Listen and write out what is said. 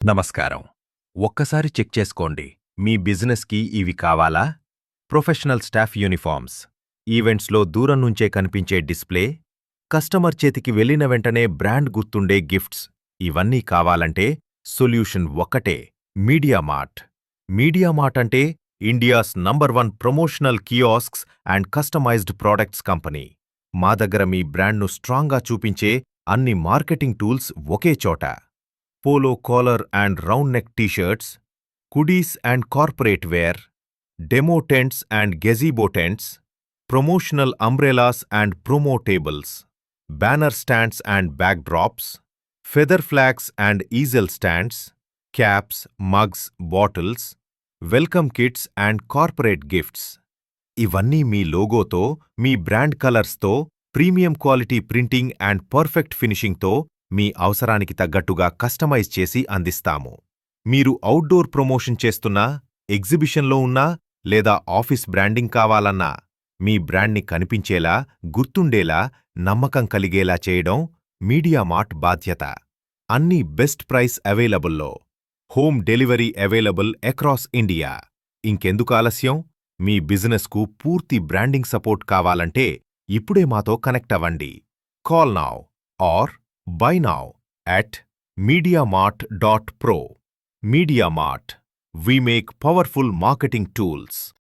నమస్కారం. ఒక్కసారి చెక్ చేసుకోండి. మీ బిజినెస్‌కి ఇవి కావాలా? ప్రొఫెషనల్ స్టాఫ్ యూనిఫార్మ్స్, ఈవెంట్స్‌లో దూరం నుంచే కనిపించే డిస్ప్లే, కస్టమర్ చేతికి వెళ్ళిన వెంటనే బ్రాండ్ గుర్తుండే గిఫ్ట్స్ ఇవన్నీ కావాలంటే సొల్యూషన్ ఒక్కటే మీడియామార్ట్. మీడియామార్ట్ అంటే India's number 1 promotional kiosks and customised products company. మా దగ్గర మీ బ్రాండ్‌ను స్ట్రాంగ్‌గా చూపించే అన్ని మార్కెటింగ్ టూల్స్ ఒకే చోట. Polo collar and round neck t-shirts, hoodies and corporate wear, demo tents and gazebo tents, promotional umbrellas and promo tables, banner stands and backdrops, feather flags and easel stands, caps, mugs, bottles, welcome kits and corporate gifts. ఇవన్నీ మీ లోగోతో, మీ brand కలర్స్తో, premium quality printing and perfect ఫినిషింగ్తో మీ అవసరానికి తగ్గట్టుగా customise చేసి అందిస్తాము. మీరు అవుట్డోర్ ప్రమోషన్ చేస్తున్నా, ఎగ్జిబిషన్లో ఉన్నా లేదా ఆఫీస్ బ్రాండింగ్ కావాలన్నా మీ బ్రాండ్ని కనిపించేలా, గుర్తుండేలా, నమ్మకం కలిగేలా చేయడం మీడియామార్ట్ బాధ్యత. అన్ని బెస్ట్ ప్రైస్ అవైలబుల్లో. Home delivery available across India. ఇంకెందుకు ఆలస్యం? మీ బిజినెస్కు పూర్తి బ్రాండింగ్ సపోర్ట్ కావాలంటే ఇప్పుడే మాతో కనెక్ట్ అవ్వండి. Call now or buy now at mediamart.pro. Mediamart. We make powerful marketing tools.